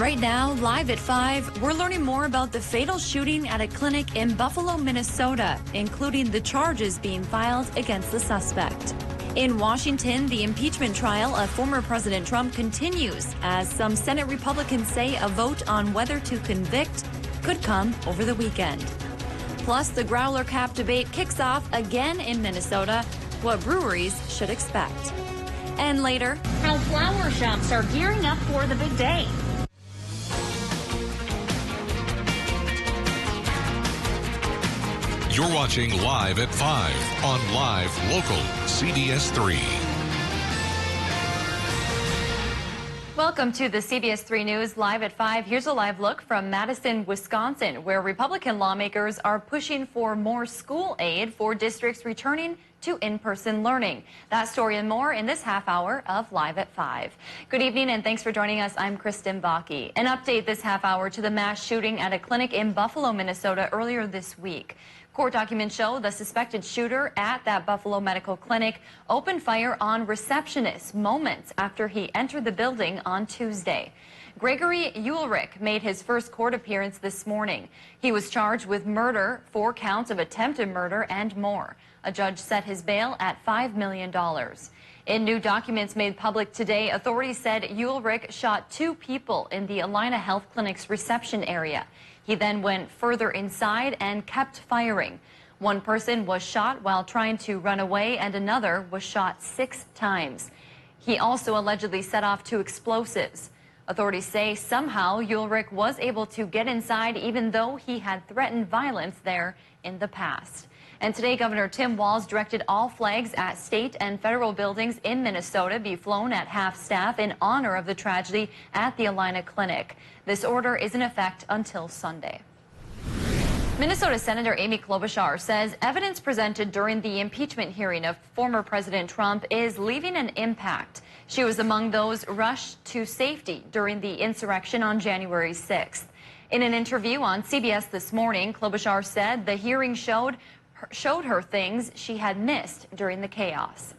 Right now, live at 5, we're learning more about the fatal shooting at a clinic in Buffalo, Minnesota, including the charges being filed against the suspect. In Washington, the impeachment trial of former President Trump continues as some Senate Republicans say a vote on whether to convict could come over the weekend. Plus, the Growler Cap debate kicks off again in Minnesota, what breweries should expect. And later, how flower shops are gearing up for the big day. You're watching Live at 5 on Live Local CBS3. Welcome to the CBS3 News Live at 5. Here's a live look from Madison, Wisconsin, where Republican lawmakers are pushing for more school aid for districts returning to in-person learning. That story and more in this half hour of Live at 5. Good evening and thanks for joining us. I'm Kristen Bakke. An update this half hour to the mass shooting at a clinic in Buffalo, Minnesota earlier this week. Court documents show the suspected shooter at that Buffalo Medical Clinic opened fire on receptionists moments after he entered the building on Tuesday. Gregory Ulrich made his first court appearance this morning. He was charged with murder, 4 counts of attempted murder, and more. A judge set his bail at $5 million. In new documents made public today, authorities said Ulrich shot 2 people in the Allina Health Clinic's reception area. He then went further inside and kept firing. 1 person was shot while trying to run away, and another was shot 6 times. He also allegedly set off 2 explosives. Authorities say somehow Ulrich was able to get inside even though he had threatened violence there in the past. And today, Governor Tim Walz directed all flags at state and federal buildings in Minnesota be flown at half-staff in honor of the tragedy at the Allina Clinic. This order is in effect until Sunday. Minnesota Senator Amy Klobuchar says evidence presented during the impeachment hearing of former President Trump is leaving an impact. She was among those rushed to safety during the insurrection on January 6th. In an interview on CBS this morning, Klobuchar said the hearing showed her things she had missed during the chaos.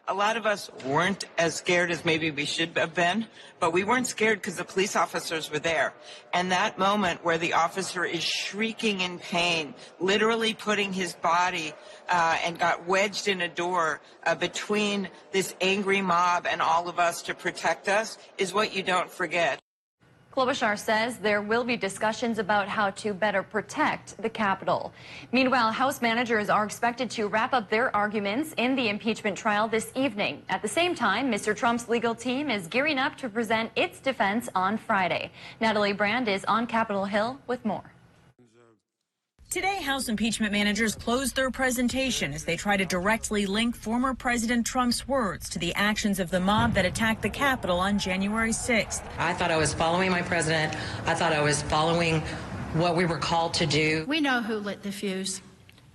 A lot of us weren't as scared as maybe we should have been, but we weren't scared because the police officers were there. And that moment where the officer is shrieking in pain, literally putting his body and got wedged in a door between this angry mob and all of us to protect us is what you don't forget. Klobuchar says there will be discussions about how to better protect the Capitol. Meanwhile, House managers are expected to wrap up their arguments in the impeachment trial this evening. At the same time, Mr. Trump's legal team is gearing up to present its defense on Friday. Natalie Brand is on Capitol Hill with more. Today, House impeachment managers closed their presentation as they try to directly link former President Trump's words to the actions of the mob that attacked the Capitol on January 6th. I thought I was following my president. I thought I was following what we were called to do. We know who lit the fuse.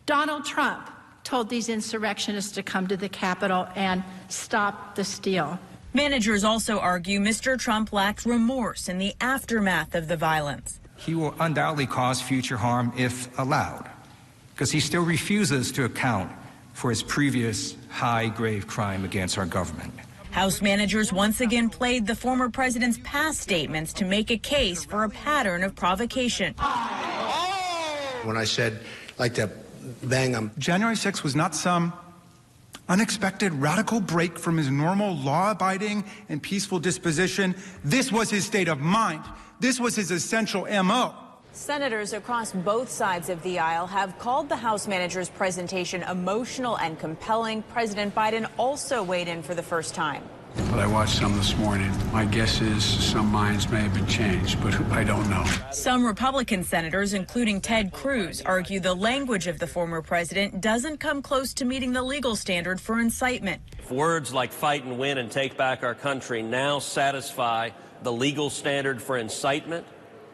Donald Trump told these insurrectionists to come to the Capitol and stop the steal. Managers also argue Mr. Trump lacked remorse in the aftermath of the violence. He will undoubtedly cause future harm if allowed, because he still refuses to account for his previous high-grade crime against our government. House managers once again played the former president's past statements to make a case for a pattern of provocation. When I said, like to bang him. January 6th was not some unexpected radical break from his normal law-abiding and peaceful disposition. This was his state of mind. This was his essential M.O. Senators across both sides of the aisle have called the House manager's presentation emotional and compelling. President Biden also weighed in for the first time. But I watched some this morning. My guess is some minds may have been changed, but I don't know. Some Republican senators, including Ted Cruz, argue the language of the former president doesn't come close to meeting the legal standard for incitement. If words like fight and win and take back our country now satisfy the legal standard for incitement,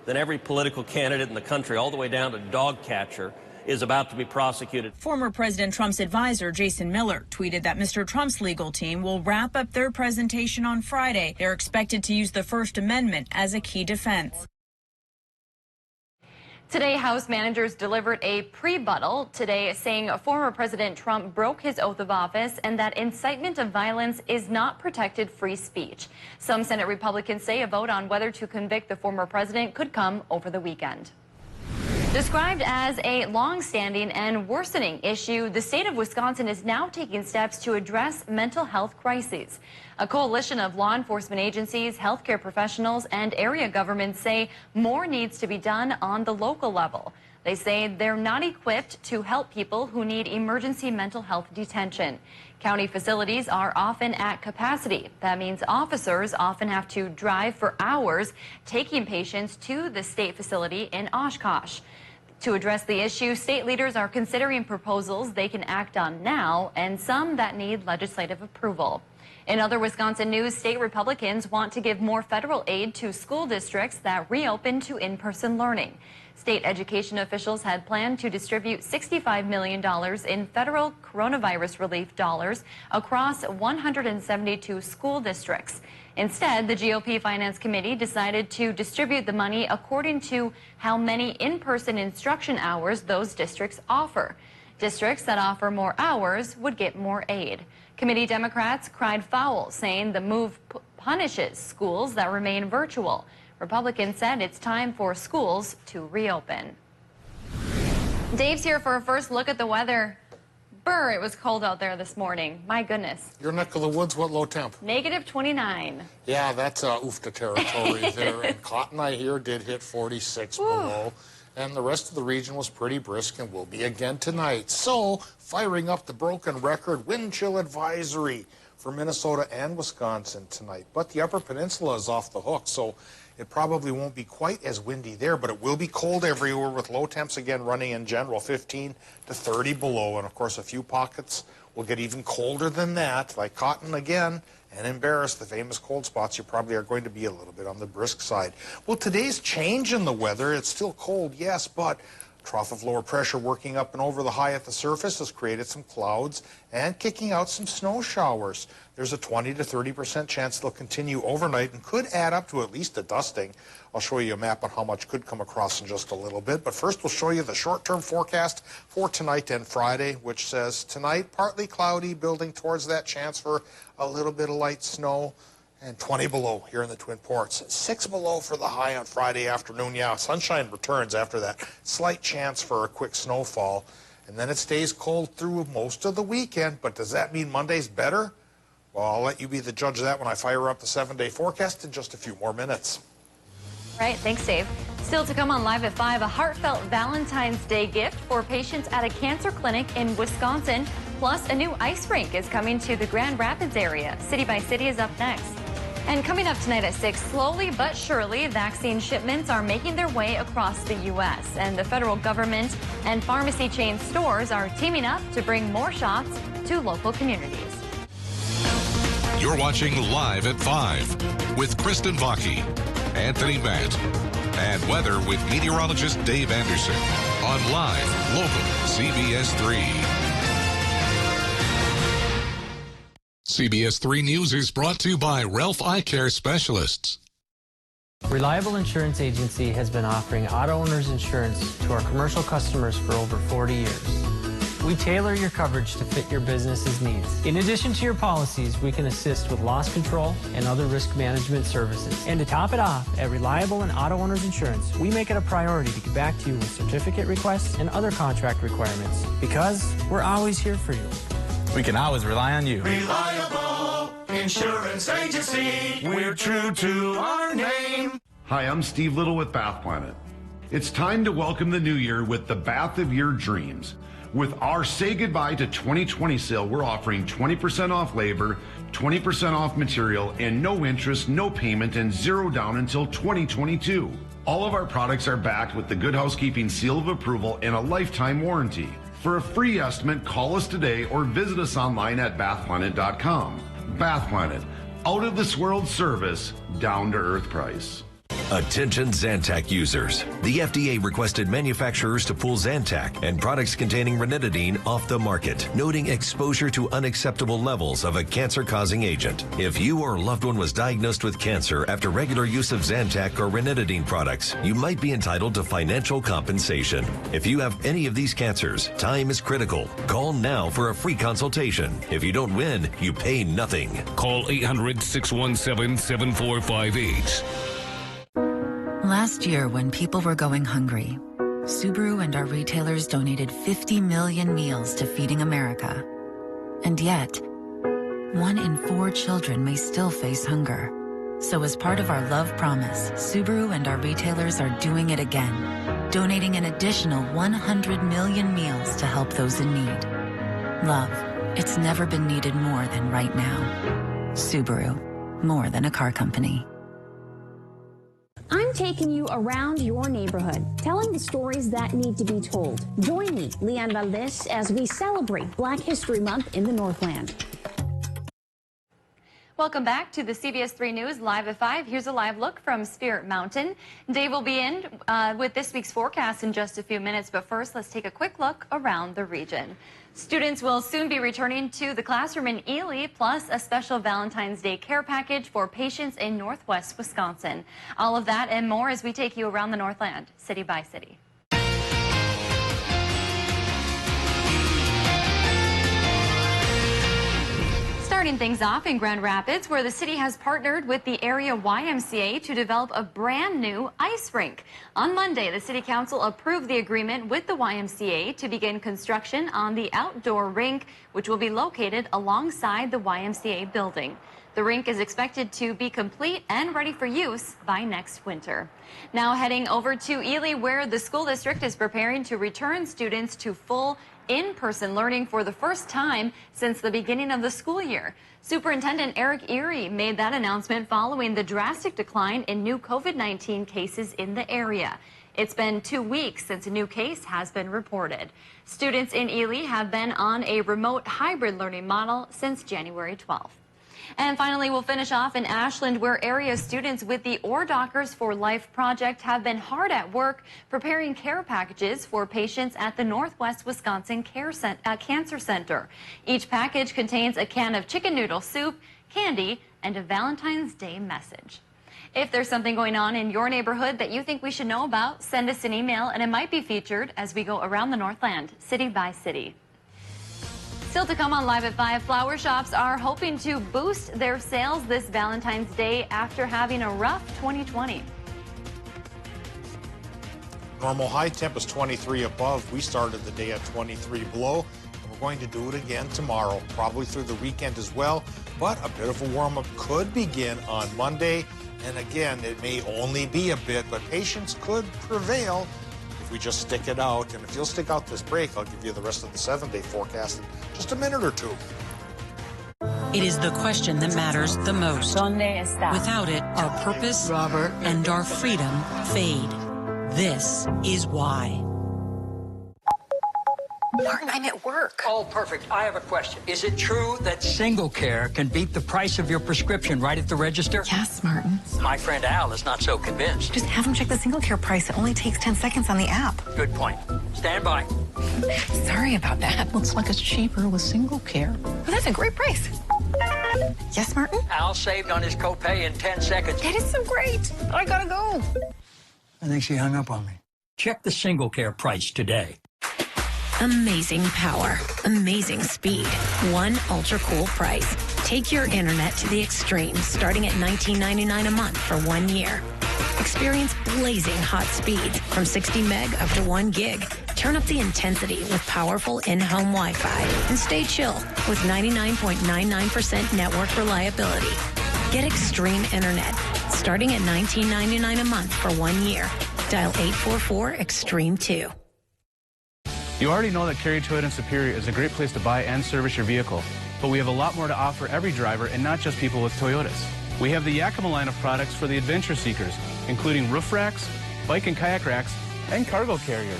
then every political candidate in the country, all the way down to dog catcher, is about to be prosecuted. Former President Trump's advisor, Jason Miller, tweeted that Mr. Trump's legal team will wrap up their presentation on Friday. They're expected to use the First Amendment as a key defense. Today, House managers delivered a pre-buttal today saying former President Trump broke his oath of office and that incitement of violence is not protected free speech. Some Senate Republicans say a vote on whether to convict the former president could come over the weekend. Described as a long-standing and worsening issue, the state of Wisconsin is now taking steps to address mental health crises. A coalition of law enforcement agencies, healthcare professionals, and area governments say more needs to be done on the local level. They say they're not equipped to help people who need emergency mental health detention. County facilities are often at capacity. That means officers often have to drive for hours, taking patients to the state facility in Oshkosh. To address the issue, state leaders are considering proposals they can act on now and some that need legislative approval. In other Wisconsin news, state Republicans want to give more federal aid to school districts that reopen to in-person learning. State education officials had planned to distribute $65 million in federal coronavirus relief dollars across 172 school districts. Instead, the GOP Finance Committee decided to distribute the money according to how many in-person instruction hours those districts offer. Districts that offer more hours would get more aid. Committee Democrats cried foul, saying the move punishes schools that remain virtual. Republicans said it's time for schools to reopen. Dave's here for a first look at the weather. Brr, it was cold out there this morning. My goodness. Your neck of the woods, what low temp? Negative 29. Yeah, that's oofta territory there. And Cotton, I hear, did hit 46 below. And the rest of the region was pretty brisk and will be again tonight. So, firing up the broken record wind chill advisory for Minnesota and Wisconsin tonight. But the Upper Peninsula is off the hook, so it probably won't be quite as windy there, but it will be cold everywhere with low temps again running in general 15 to 30 below. And, of course, a few pockets will get even colder than that, like Cotton again. And embarrassed, the famous cold spots, you probably are going to be a little bit on the brisk side. Well, today's change in the weather, it's still cold, yes, but trough of lower pressure working up and over the high at the surface has created some clouds and kicking out some snow showers. There's a 20 to 30% chance they'll continue overnight and could add up to at least a dusting. I'll show you a map on how much could come across in just a little bit. But first, we'll show you the short-term forecast for tonight and Friday, which says tonight, partly cloudy, building towards that chance for a little bit of light snow. And 20 below here in the Twin Ports. 6 below for the high on Friday afternoon. Yeah, sunshine returns after that. Slight chance for a quick snowfall. And then it stays cold through most of the weekend. But does that mean Monday's better? Well, I'll let you be the judge of that when I fire up the 7-day forecast in just a few more minutes. Right, thanks, Dave. Still to come on Live at 5, a heartfelt Valentine's Day gift for patients at a cancer clinic in Wisconsin. Plus, a new ice rink is coming to the Grand Rapids area. City by City is up next. And coming up tonight at 6, slowly but surely, vaccine shipments are making their way across the U.S. And the federal government and pharmacy chain stores are teaming up to bring more shots to local communities. You're watching Live at 5 with Kristen Vaki, Anthony Matt, and weather with meteorologist Dave Anderson on Live Local CBS3. CBS3 News is brought to you by Ralph Eye Care Specialists. Reliable Insurance Agency has been offering auto owners insurance to our commercial customers for over 40 years. We tailor your coverage to fit your business's needs. In addition to your policies, we can assist with loss control and other risk management services. And to top it off, at Reliable and Auto Owners Insurance, we make it a priority to get back to you with certificate requests and other contract requirements because we're always here for you. We can always rely on you. Reliable Insurance Agency. We're true to our name. Hi, I'm Steve Little with Bath Planet. It's time to welcome the new year with the bath of your dreams. With our Say Goodbye to 2020 sale, we're offering 20% off labor, 20% off material, and no interest, no payment, and zero down until 2022. All of our products are backed with the Good Housekeeping seal of approval and a lifetime warranty. For a free estimate, call us today or visit us online at bathplanet.com. Bath Planet, out of this world service, down to earth price. Attention Zantac users. The FDA requested manufacturers to pull Zantac and products containing ranitidine off the market, noting exposure to unacceptable levels of a cancer-causing agent. If you or a loved one was diagnosed with cancer after regular use of Zantac or ranitidine products, you might be entitled to financial compensation. If you have any of these cancers, time is critical. Call now for a free consultation. If you don't win, you pay nothing. Call 800-617-7458. Last year, when people were going hungry, Subaru and our retailers donated 50 million meals to Feeding America. And yet, 1 in 4 children may still face hunger. So as part of our love promise, Subaru and our retailers are doing it again, donating an additional 100 million meals to help those in need. Love, it's never been needed more than right now. Subaru, more than a car company. I'm taking you around your neighborhood, telling the stories that need to be told. Join me, Leanne Valdez, as we celebrate Black History Month in the Northland. Welcome back to the CBS3 News Live at 5. Here's a live look from Spirit Mountain. Dave will be in with this week's forecast in just a few minutes, but first let's take a quick look around the region. Students will soon be returning to the classroom in Ely, plus a special Valentine's Day care package for patients in Northwest Wisconsin. All of that and more as we take you around the Northland, city by city. Starting things off in Grand Rapids, where the city has partnered with the area YMCA to develop a brand new ice rink. On Monday, the City Council approved the agreement with the YMCA to begin construction on the outdoor rink, which will be located alongside the YMCA building. The rink is expected to be complete and ready for use by next winter. Now heading over to Ely, where the school district is preparing to return students to full in-person learning for the first time since the beginning of the school year. Superintendent Eric Erie made that announcement following the drastic decline in new COVID-19 cases in the area. It's been 2 weeks since a new case has been reported. Students in Ely have been on a remote hybrid learning model since January 12th. And finally, we'll finish off in Ashland, where area students with the Or Dockers for Life project have been hard at work preparing care packages for patients at the Northwest Wisconsin Cancer Center. Each package contains a can of chicken noodle soup, candy, and a Valentine's Day message. If there's something going on in your neighborhood that you think we should know about, send us an email and it might be featured as we go around the Northland, city by city. Still to come on Live at 5, flower shops are hoping to boost their sales this Valentine's Day after having a rough 2020. Normal high temp is 23 above. We started the day at 23 below. And we're going to do it again tomorrow, probably through the weekend as well. But a bit of a warm-up could begin on Monday. And again, it may only be a bit, but patience could prevail if we just stick it out. And if you'll stick out this break, I'll give you the rest of the 7-day forecast in just a minute or two. It is the question that matters the most. Without it, our purpose, and our freedom fade. This is why. Martin, I'm at work. Oh, perfect. I have a question. Is it true that Single Care can beat the price of your prescription right at the register? Yes, Martin. My friend Al is not so convinced. Just have him check the Single Care price. It only takes 10 seconds on the app. Good point. Stand by. Sorry about that. Looks like it's cheaper with Single Care. Well, that's a great price. Yes, Martin? Al saved on his copay in 10 seconds. That is so great. I gotta go. I think she hung up on me. Check the Single Care price today. Amazing power, amazing speed, one ultra cool price. Take your internet to the extreme, starting at $19.99 a month for 1 year. Experience blazing hot speeds from 60 meg up to 1 gig. Turn up the intensity with powerful in-home Wi-Fi and stay chill with 99.99% network reliability. Get extreme internet, starting at $19.99 a month for 1 year. Dial 844-EXTREME2. You already know that Carrier Toyota in Superior is a great place to buy and service your vehicle, but we have a lot more to offer every driver and not just people with Toyotas. We have the Yakima line of products for the adventure seekers, including roof racks, bike and kayak racks, and cargo carriers.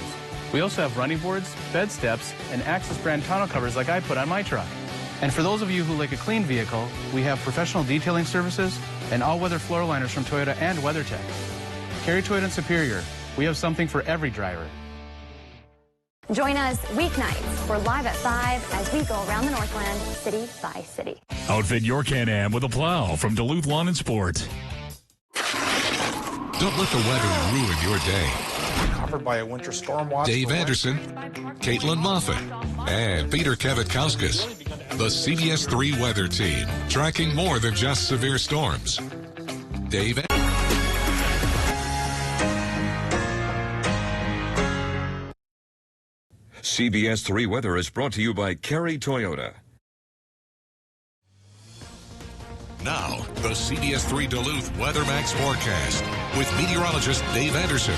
We also have running boards, bed steps, and Access brand tonneau covers like I put on my truck. And for those of you who like a clean vehicle, we have professional detailing services and all-weather floor liners from Toyota and WeatherTech. Cary Toyota in Superior, we have something for every driver. Join us weeknights for Live at 5 as we go around the Northland city by city. Outfit your Can-Am with a plow from Duluth Lawn and Sport. Don't let the weather ruin your day. Covered by a winter storm watch. Dave Anderson, Caitlin Moffat, and Peter Kavitkauskas. The CBS3 weather team, tracking more than just severe storms. Dave CBS3 weather is brought to you by Cary Toyota. Now, the CBS3 Duluth WeatherMax forecast with meteorologist Dave Anderson.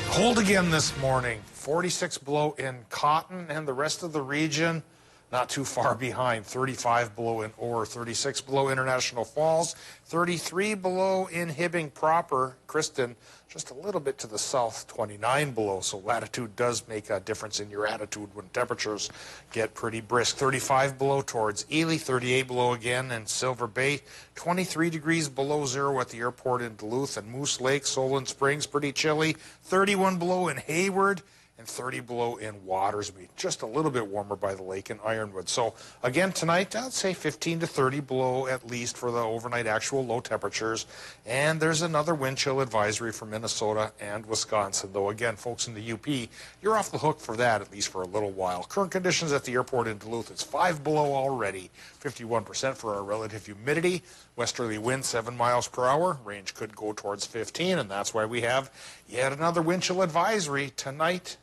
Cold again this morning. 46 below in Cotton and the rest of the region. Not too far behind. 35 below in Orr, 36 below International Falls, 33 below in Hibbing proper. Kristen, just a little bit to the south, 29 below. So latitude does make a difference in your attitude when temperatures get pretty brisk. 35 below towards Ely, 38 below again in Silver Bay, 23 degrees below zero at the airport in Duluth and Moose Lake, Solon Springs, pretty chilly. 31 below in Hayward, and 30 below in Watersmead. Just a little bit warmer by the lake in Ironwood. So again tonight, I'd say 15 to 30 below at least for the overnight actual low temperatures. And there's another wind chill advisory for Minnesota and Wisconsin. Though again, folks in the UP, you're off the hook for that at least for a little while. Current conditions at the airport in Duluth, it's 5 below already. 51% for our relative humidity. Westerly wind 7 miles per hour. Range could go towards 15, and that's why we have yet another wind chill advisory tonight.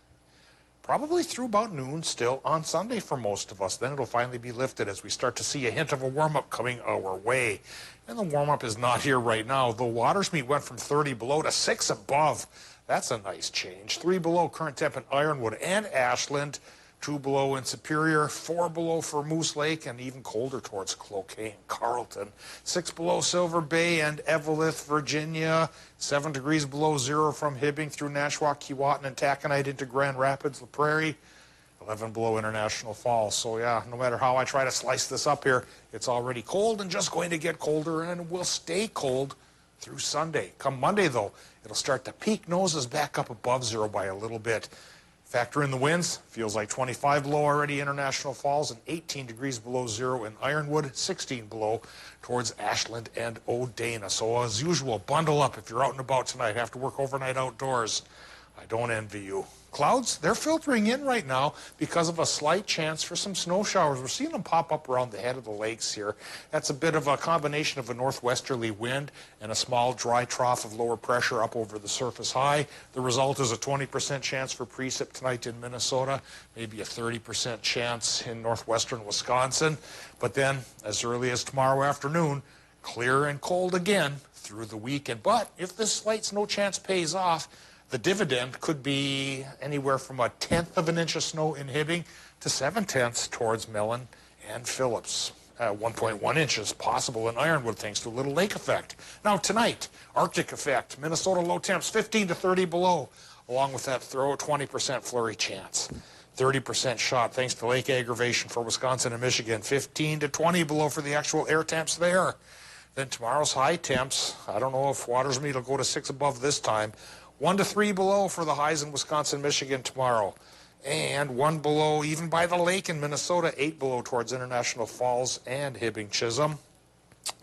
Probably through about noon still on Sunday for most of us. Then it'll finally be lifted as we start to see a hint of a warm-up coming our way. And the warm-up is not here right now. The Watersmead went from 30 below to 6 above. That's a nice change. 3 below current temp in Ironwood and Ashland. 2 below in Superior, 4 below for Moose Lake, and even colder towards Cloquet and Carleton. 6 below Silver Bay and Eveleth, Virginia. 7 degrees below zero from Hibbing through Nashwauk, Keewatin, and Taconite into Grand Rapids, La Prairie. 11 below International Falls. So yeah, no matter how I try to slice this up here, it's already cold and just going to get colder, and will stay cold through Sunday. Come Monday, though, it'll start to peak noses back up above zero by a little bit. Factor in the winds, feels like 25 below already International Falls and 18 degrees below zero in Ironwood, 16 below towards Ashland and O'Dana. So as usual, bundle up if you're out and about tonight, have to work overnight outdoors. I don't envy you. Clouds, they're filtering in right now because of a slight chance for some snow showers. We're seeing them pop up around the head of the lakes here. That's a bit of a combination of a northwesterly wind and a small dry trough of lower pressure up over the surface high. The result is a 20% chance for precip tonight in Minnesota, maybe a 30% chance in northwestern Wisconsin. But then, as early as tomorrow afternoon, clear and cold again through the weekend. But if this slight snow chance pays off, the dividend could be anywhere from 1/10 of an inch of snow in Hibbing to 7/10 towards Mellon and Phillips. 1.1 inches possible in Ironwood thanks to a little lake effect. Now tonight, Arctic effect. Minnesota low temps 15 to 30 below, along with that throw 20% flurry chance. 30% shot thanks to lake aggravation for Wisconsin and Michigan. 15 to 20 below for the actual air temps there. Then tomorrow's high temps. I don't know if Watersmead will go to 6 above this time. 1 to 3 below for the highs in Wisconsin, Michigan tomorrow. And 1 below even by the lake in Minnesota, 8 below towards International Falls and Hibbing Chisholm.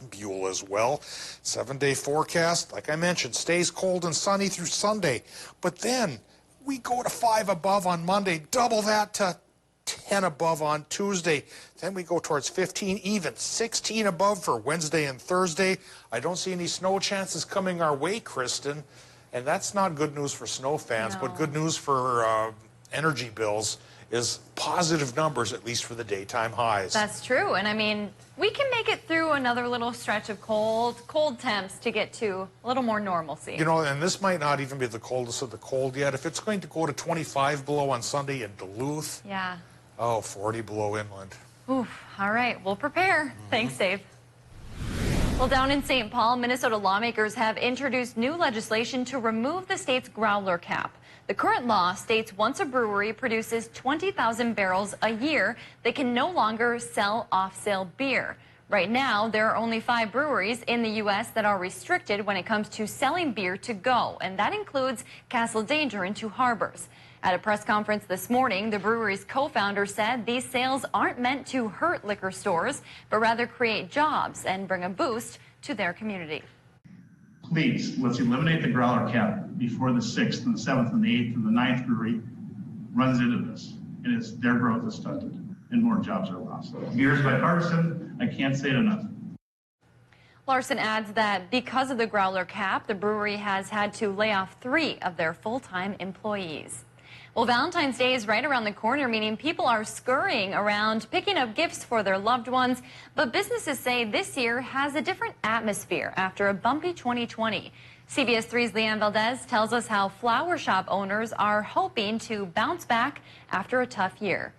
Buell as well. 7-day forecast, like I mentioned, stays cold and sunny through Sunday. But then we go to 5 above on Monday, double that to 10 above on Tuesday. Then we go towards 15, even 16 above for Wednesday and Thursday. I don't see any snow chances coming our way, Kristen. And that's not good news for snow fans, but good news for energy bills is positive numbers, at least for the daytime highs. That's true. And I mean, we can make it through another little stretch of cold temps to get to a little more normalcy. You know, and this might not even be the coldest of the cold yet. If it's going to go to 25 below on Sunday in Duluth, yeah. Oh, 40 below inland. Oof. All right, we'll prepare. Thanks, Dave. Well, down in St. Paul, Minnesota lawmakers have introduced new legislation to remove the state's growler cap. The current law states once a brewery produces 20,000 barrels a year, they can no longer sell off-sale beer. Right now, there are only 5 breweries in the U.S. that are restricted when it comes to selling beer to go, and that includes Castle Danger and Two Harbors. At a press conference this morning, the brewery's co-founder said these sales aren't meant to hurt liquor stores, but rather create jobs and bring a boost to their community. Please, let's eliminate the growler cap before the 6th and the 7th and the 8th and the 9th brewery runs into this, and their growth is stunted and more jobs are lost. Beer is bipartisan. I can't say it enough. Larson adds that because of the growler cap, the brewery has had to lay off 3 of their full-time employees. Well, Valentine's Day is right around the corner, meaning people are scurrying around picking up gifts for their loved ones. But businesses say this year has a different atmosphere after a bumpy 2020. CBS 3's Leanne Valdez tells us how flower shop owners are hoping to bounce back after a tough year.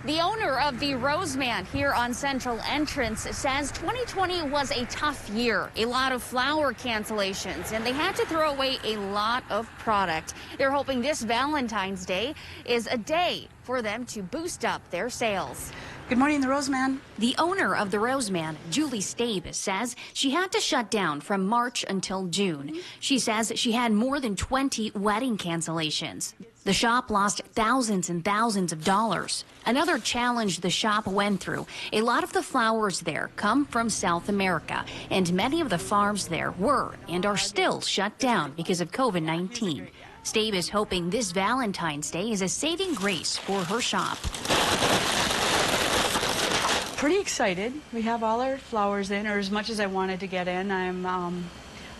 The owner of the Roseman here on Central Entrance says 2020 was a tough year. A lot of flower cancellations, and they had to throw away a lot of product. They're hoping this Valentine's Day is a day for them to boost up their sales. Good morning, the Roseman. The owner of the Roseman, Julie Stabe, says she had to shut down from March until June. She says she had more than 20 wedding cancellations. The shop lost thousands and thousands of dollars. Another challenge the shop went through. A lot of the flowers there come from South America, and many of the farms there were and are still shut down because of COVID-19. Stabe is hoping this Valentine's Day is a saving grace for her shop. Pretty excited. We have all our flowers in, or as much as I wanted to get in. I'm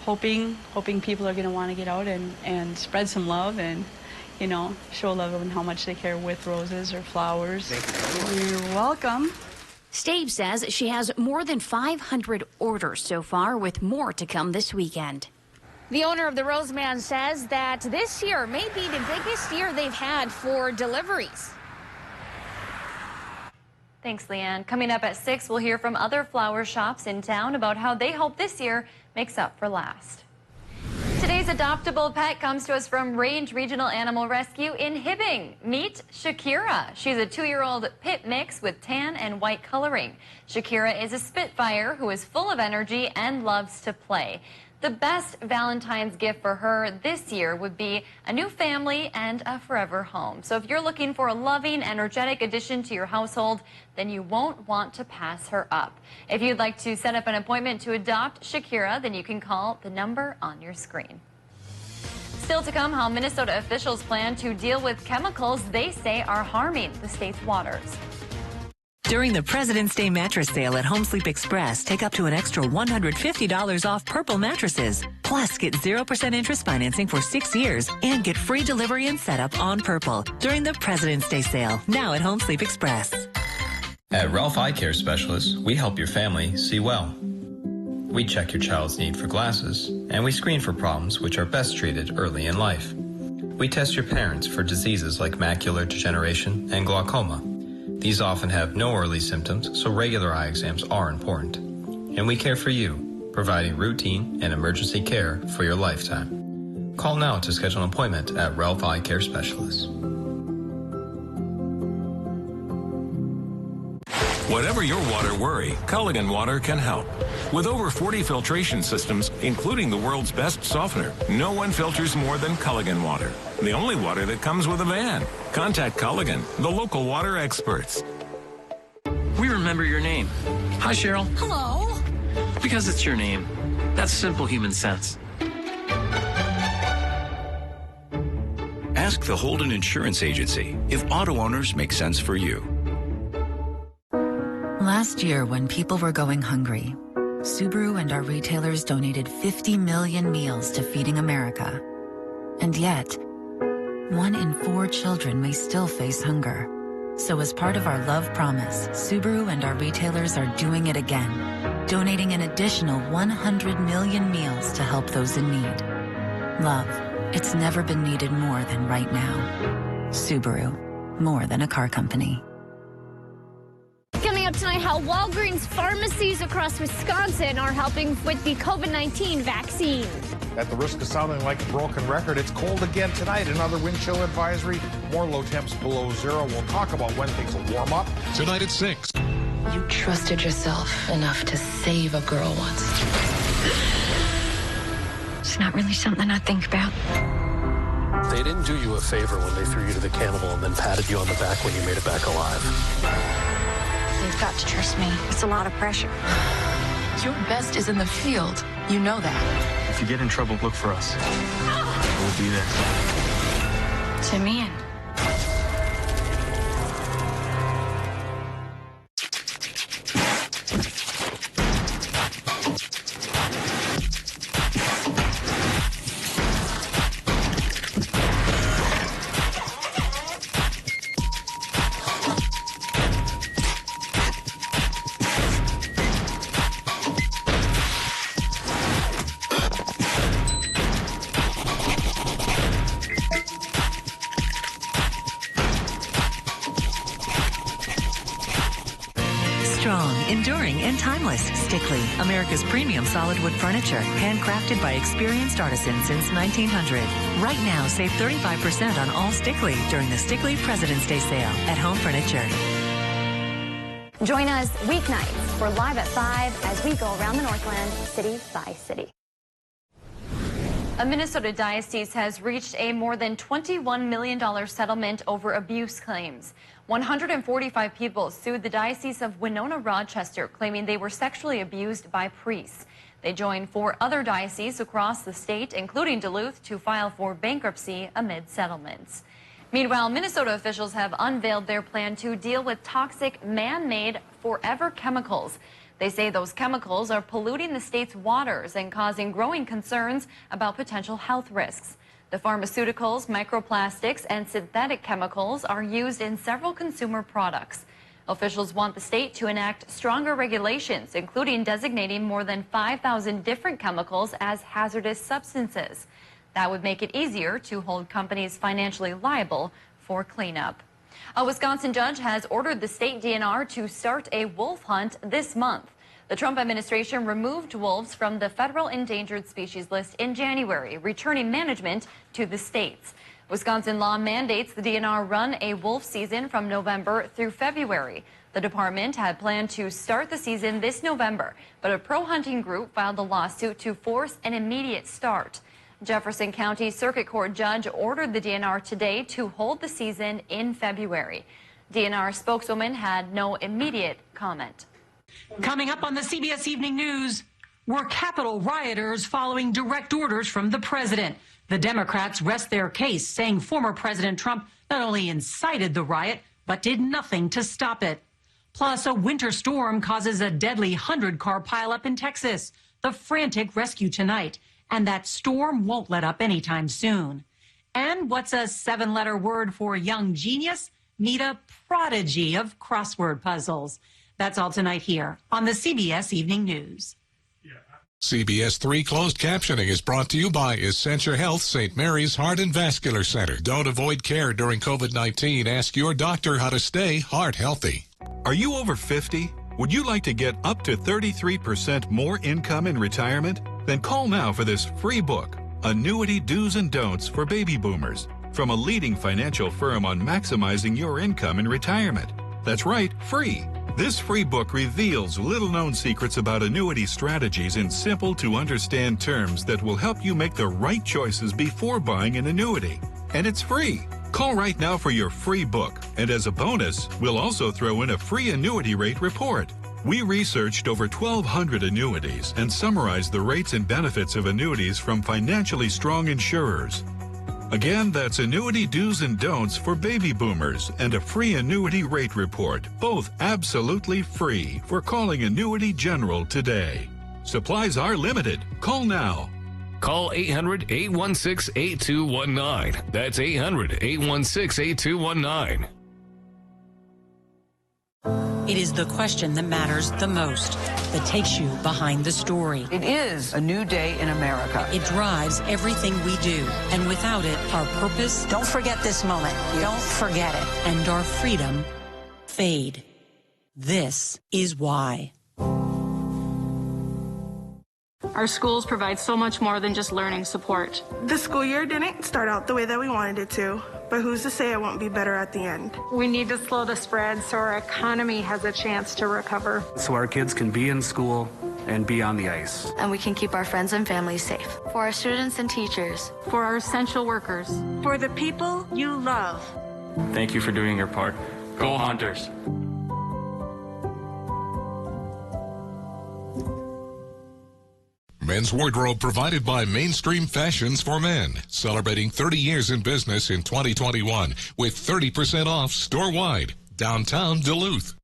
hoping people are going to want to get out and spread some love and, you know, show love and how much they care with roses or flowers. You're welcome. Stabe says she has more than 500 orders so far, with more to come this weekend. The owner of the Roseman says that this year may be the biggest year they've had for deliveries. Thanks, Leanne. Coming up at 6, we'll hear from other flower shops in town about how they hope this year makes up for last. Today's adoptable pet comes to us from Range Regional Animal Rescue in Hibbing. Meet Shakira. She's a 2-year-old pit mix with tan and white coloring. Shakira is a Spitfire who is full of energy and loves to play. The best Valentine's gift for her this year would be a new family and a forever home. So if you're looking for a loving, energetic addition to your household, then you won't want to pass her up. If you'd like to set up an appointment to adopt Shakira, then you can call the number on your screen. Still to come, how Minnesota officials plan to deal with chemicals they say are harming the state's waters. During the President's Day mattress sale at Home Sleep Express, take up to an extra $150 off Purple mattresses. Plus, get 0% interest financing for 6 years and get free delivery and setup on Purple during the President's Day sale, now at Home Sleep Express. At Ralph Eye Care Specialists, we help your family see well. We check your child's need for glasses, and we screen for problems which are best treated early in life. We test your parents for diseases like macular degeneration and glaucoma. These often have no early symptoms, so regular eye exams are important. And we care for you, providing routine and emergency care for your lifetime. Call now to schedule an appointment at Ralph Eye Care Specialists. Whatever your water worry, Culligan Water can help. With over 40 filtration systems, including the world's best softener, no one filters more than Culligan Water. The only water that comes with a van. Contact Culligan, the local water experts. We remember your name. Hi, Cheryl. Hello. Because it's your name. That's simple human sense. Ask the Holden Insurance Agency if auto owners make sense for you. Last year, when people were going hungry, Subaru and our retailers donated 50 million meals to Feeding America. And yet, 1 in 4 children may still face hunger. So as part of our love promise, Subaru and our retailers are doing it again, donating an additional 100 million meals to help those in need. Love, it's never been needed more than right now. Subaru, more than a car company. Coming up tonight, how Walgreens pharmacies across Wisconsin are helping with the COVID-19 vaccine. At the risk of sounding like a broken record, it's cold again tonight. Another wind chill advisory. More low temps below 0. We'll talk about when things will warm up. Tonight at 6. You trusted yourself enough to save a girl once. It's not really something I think about. They didn't do you a favor when they threw you to the cannibal and then patted you on the back when you made it back alive. You've got to trust me. It's a lot of pressure. Your best is in the field. You know that. If you get in trouble, look for us. We'll be there. To me and Strong, enduring, and timeless. Stickley, America's premium solid wood furniture, handcrafted by experienced artisans since 1900. Right now, save 35% on all Stickley during the Stickley President's Day sale at Home Furniture. Join us weeknights for Live at 5 as we go around the Northland city by city. A Minnesota diocese has reached a more than $21 million settlement over abuse claims. 145 people sued the Diocese of Winona-Rochester, claiming they were sexually abused by priests. They joined 4 other dioceses across the state, including Duluth, to file for bankruptcy amid settlements. Meanwhile, Minnesota officials have unveiled their plan to deal with toxic man-made forever chemicals. They say those chemicals are polluting the state's waters and causing growing concerns about potential health risks. The pharmaceuticals, microplastics, and synthetic chemicals are used in several consumer products. Officials want the state to enact stronger regulations, including designating more than 5,000 different chemicals as hazardous substances. That would make it easier to hold companies financially liable for cleanup. A Wisconsin judge has ordered the state DNR to start a wolf hunt this month. The Trump administration removed wolves from the federal endangered species list in January, returning management to the states. Wisconsin law mandates the DNR run a wolf season from November through February. The department had planned to start the season this November, but a pro-hunting group filed a lawsuit to force an immediate start. Jefferson County Circuit Court judge ordered the DNR today to hold the season in February. DNR spokeswoman had no immediate comment. Coming up on the CBS Evening News, were Capitol rioters following direct orders from the president? The Democrats rest their case, saying former President Trump not only incited the riot, but did nothing to stop it. Plus, a winter storm causes a deadly 100-car pileup in Texas. The frantic rescue tonight. And that storm won't let up anytime soon. And what's a 7-letter word for young genius? Meet a prodigy of crossword puzzles. That's all tonight here on the CBS Evening News. CBS3 closed captioning is brought to you by Essentia Health St. Mary's Heart and Vascular Center. Don't avoid care during COVID-19. Ask your doctor how to stay heart healthy. Are you over 50? Would you like to get up to 33% more income in retirement? Then call now for this free book, Annuity Do's and Don'ts for Baby Boomers, from a leading financial firm on maximizing your income in retirement. That's right, free. This free book reveals little-known secrets about annuity strategies in simple-to-understand terms that will help you make the right choices before buying an annuity. And it's free. Call right now for your free book. And as a bonus, we'll also throw in a free annuity rate report. We researched over 1,200 annuities and summarized the rates and benefits of annuities from financially strong insurers. Again, that's Annuity Do's and Don'ts for Baby Boomers and a free annuity rate report, both absolutely free, for calling Annuity General today. Supplies are limited. Call now. Call 800-816-8219. That's 800-816-8219. It is the question that matters the most, that takes you behind the story. It is a new day in America. It drives everything we do, and without it, our purpose... Don't forget this moment. Don't forget it. ...and our freedom fade. This is why. Our schools provide so much more than just learning support. The school year didn't start out the way that we wanted it to. but who's to say it won't be better at the end? We need to slow the spread so our economy has a chance to recover. So our kids can be in school and be on the ice. And we can keep our friends and families safe. For our students and teachers. For our essential workers. For the people you love. Thank you for doing your part. Go Hunters! Men's wardrobe provided by Mainstream Fashions for Men, celebrating 30 years in business in 2021 with 30% off store-wide, downtown Duluth.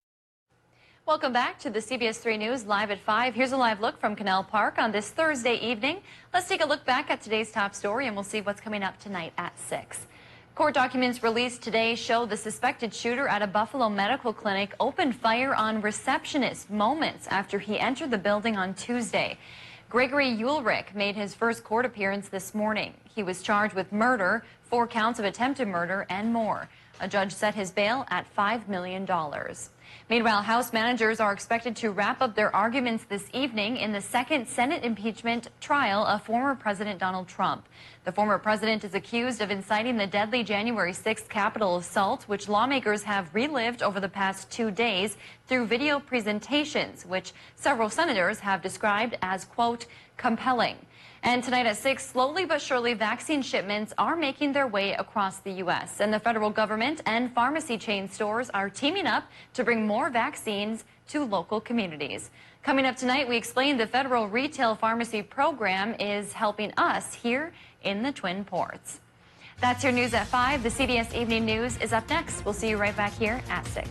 Welcome back to the CBS 3 News Live at 5. Here's a live look from Canal Park on this Thursday evening. Let's take a look back at today's top story and we'll see what's coming up tonight at 6. Court documents released today show the suspected shooter at a Buffalo medical clinic opened fire on receptionists moments after he entered the building on Tuesday. Gregory Ulrich made his first court appearance this morning. He was charged with murder, 4 counts of attempted murder, and more. A judge set his bail at $5 million. Meanwhile, House managers are expected to wrap up their arguments this evening in the second Senate impeachment trial of former President Donald Trump. The former president is accused of inciting the deadly January 6th Capitol assault, which lawmakers have relived over the past 2 days through video presentations, which several senators have described as, quote, compelling. And tonight at 6, slowly but surely, vaccine shipments are making their way across the U.S. And the federal government and pharmacy chain stores are teaming up to bring more vaccines to local communities. Coming up tonight, we explain the federal retail pharmacy program is helping us here in the Twin Ports. That's your news at 5. The CBS Evening News is up next. We'll see you right back here at 6.